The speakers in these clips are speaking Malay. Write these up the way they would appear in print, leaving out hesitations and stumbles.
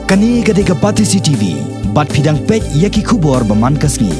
Kani gade ka Batisi TV, bat pidang pet yaki kubor baman kasni.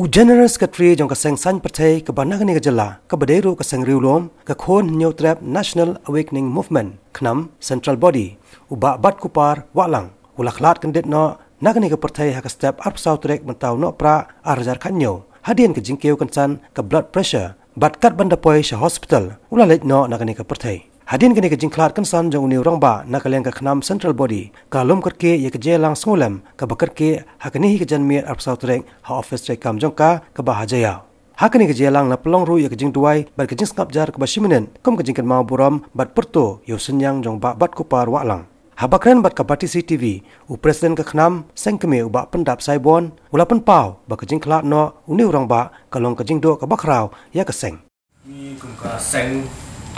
Generous Secretary Jong Kaseng San Pertai ke Banagani ke Jela, ke Baderu ke Sengriulom, ke Khon New Trap National Awakening Movement, Knam Central Body, Uba Batkupar Wahlang, Ulaklat Kendet no, Nagani ke Pertai hak step up South Trek mentau no pra arjar kanyo, Hadien ke Jingleh Kansan ke blood pressure, Batkat Bandapoi Sha Hospital, Ulalet no Nagani ke Pertai. Hadien kini ke Jingklat Kansan jong uniu rangba nak kalian ke Knam Central Body kalum kerke ye ke jelang sengulem ke bakerke hakani ke janmir arp South Trek ha office trek kam jongka ke bahajaya hakani ke jelang na pelong ru ye ke jing duai bar ke jing skap jar ke basimenen kom ke jing kan mau Burom bat perto yo senyang jong ba Batkupar Wahlang habakren bat ke Batisi TV u presiden ke Knam sengkeme u ba Pyndep saibon ulapan pau ba ke Jingklat no uniu rangba kalong ke jing do ke bakrau ya ke seng ni kum ka seng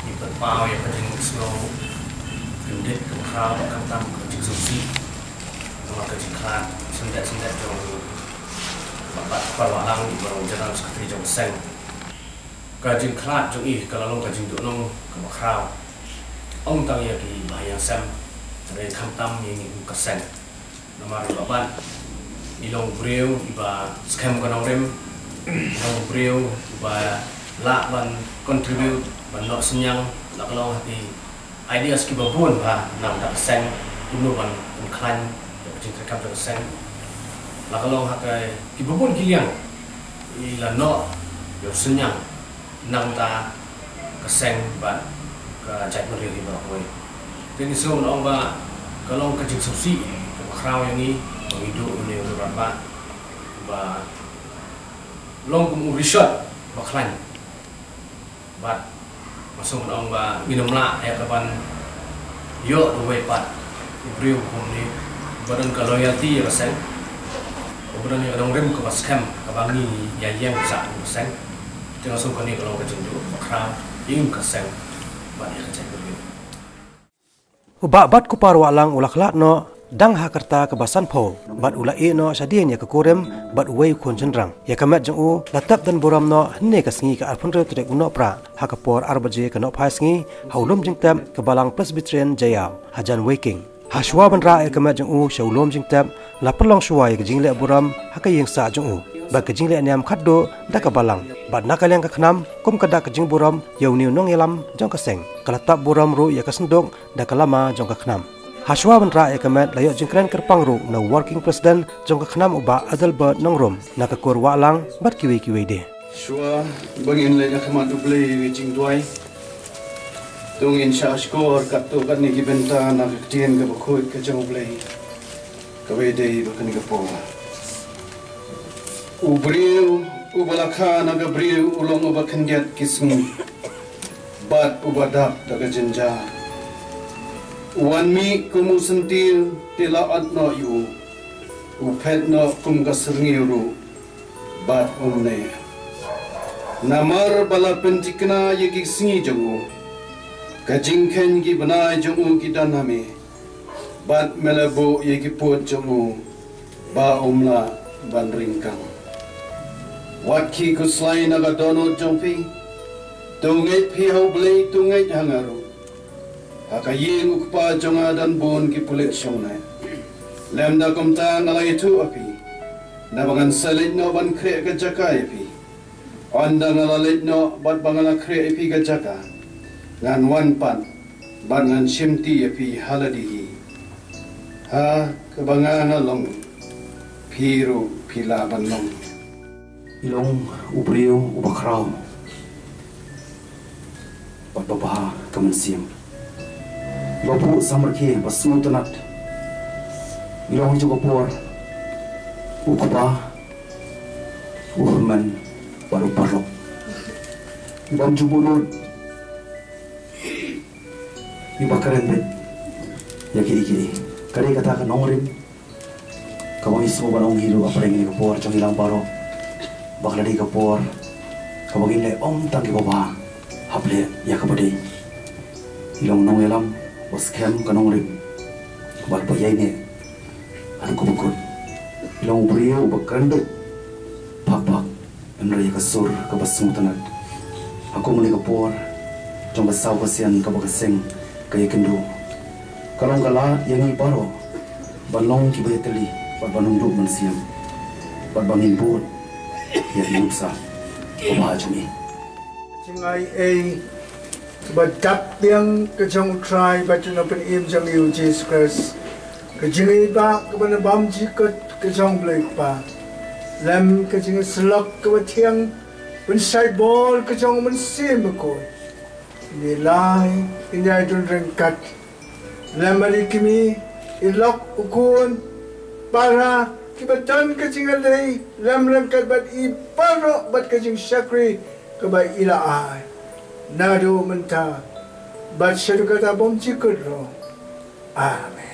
ni berpau yang penting slow kendit kau akan tam kerja susi nama kerja klan sendat jong Batkupar Wahlang di Burom jalan seperti jong seng kerja klan jong kalau long kerja duk long kau ong tang ya di bahaya sem dari tam yang ke seng nama baban di long breu iba scam kanong rem long breu iba la ban contribute banok senyang nak kalau hati idea skibabun ha nam tak seng dulu ban klan yang cinta kam tak seng nak kalau hati ibabun kiliang ila no yo senyang nam ta keseng ban ke cak meri di bawah koi jadi so nak ba kalau kerja subsi krau yang ni hidup ni berapa ba long kum research baklan bat masuk orang ba minum lah ya kapan yo duwe pat ibriu kum ni badan ka loyalty ya sen badan ni orang rem ke scam ka bangi ya yang sa sen tengah so ni kalau kerja tu bakra ing ka sen ba ya kerja tu uba Batkupar Wahlang ulaklat no dang hakarta ke basan po bat ulai no sadien ya ke kurem bat wei kun jendrang ya kamat jong u latap dan Burom no hne ka sngi ka arpun trek uno pra hakapor arbaje ka no phai sngi haulum jingtam ke balang presbyterian jaya hajan waking haswa bandra ya kamat jong u shaulum jingtam la perlong suai ke Jingleh Burom hakayeng sa jong u ba ke Jingleh niam Khatduh da ka balang bat nakaliang ka Knam kum kada ke jing Burom yau niu nong yelam jong ka seng kalatap Burom ru ya ka sendok da ka lama jong ka Knam Haswa bandra ekamet layok jingkren kerpangru na working president jong ka Knam uba Adelbert nongrum na ka kur Wahlang bat kiwi de. Shwa bangin le na kamat ublay jing duai. Tungin sya skor Khatduh kan ni gibenta na Hadien ka bakoi ka jang ublay. Kawe de bakan ka po. Ubriu ubalaka na gabriu ulong uba kandiat kismu. Bat ubadak daga jenja. Wan mi kumu sentil tilaat no yu upet no kum kaserngiru bat umne namar bala pentikna yegi singi jongu kajingken gi banai jongu ki daname bat melabo yegi pot jongu ba umla ban ringkang waki kuslai naga dono jongpi tungai pi hau blei tungai hangaru Hakayeng ukpa jonga dan bon ki pulit syongnai. Lemda kumta ngalai tu api. Nabangan salit no ban kre ke jaka api. Anda ngalalit no bat bangala kre api ke jaka. Ngan wan pan ban ngan shimti api haladihi. Ha kebangana long piru pila ban long. Ilong ubriu ubakrau. Bat babaha kamansiam. Bapu samarki basu tanat ilong juga por ukba urman baru parok ibam jubulur ibakaran bet yaki kari kata ka nongrin kawang isu banong hiru apa lagi ke por jong ilang baro bakla di ke por kawang ile om tangki baba haple ya kabade ilong nong elam was kem kanong rim bat bayai ne an ko bukut long brio bakando pak enre ka sur ka basung tanat aku muli ka por jong basaw ka sian ka bakaseng kay kendo kalong kala yang ibaro balong ki bayateli bat banung duk mansiam bat bangin bur ya inuksa pemajumi Jinglei Batkupar yang kejong try baca nopen im jong yu Jesus Christ kejingai ba kebana bam jikut kejong blek pa lam kejingai selok kebatiang pensai bol kejong mensim ko nilai inyai dun rengkat lam ari kimi ilok ukun para kibatan kejingai lei lam rengkat bat i paro bat kejing syakri kebai ilaai nado mentah bat syadu kata bom cikut roh amen.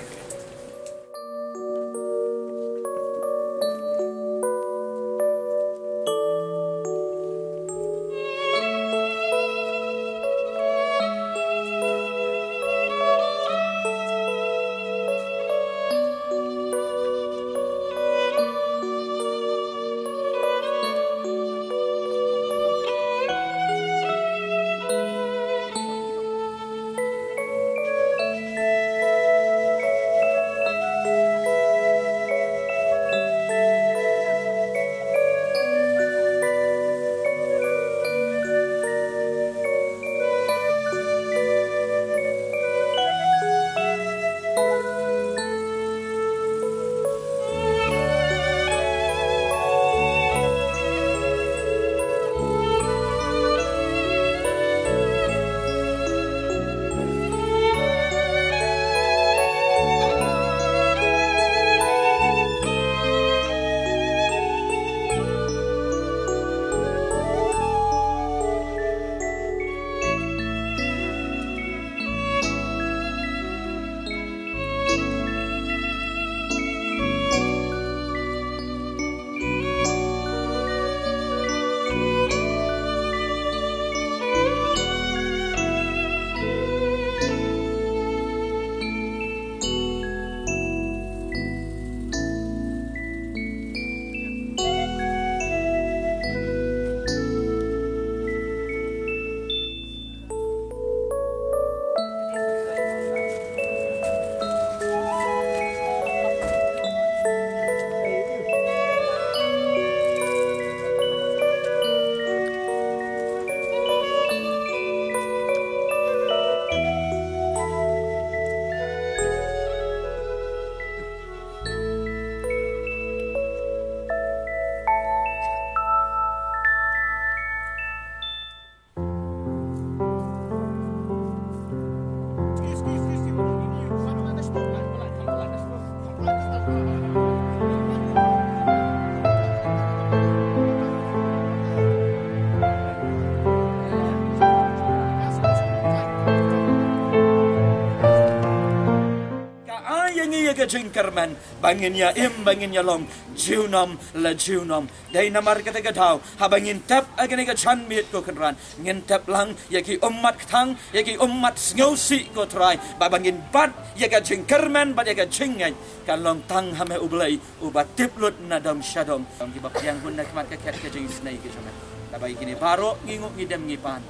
Jingkerman bangin ya bangin ya long jiunom la jiunom dai namar kata gadau ha bangin tap agane ga chan mit ko kenran ngin tap lang yaki ummat thang yaki ummat ngausi ko try ba bangin bat ya ga jingkerman ba ya ga jingai kan long tang hame ublai ubat tiplut nadam shadom ki bap yang hun nak mat ka kat ka jing snai ki chama ta bai kini baro nginguk ngidam ngipan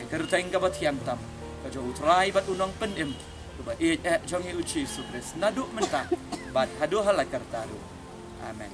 kerteng ka bat hiam tam ka jo try bat unong penim Ba Jong uci supres naduk mentah bat Khatduh halakartaru amen.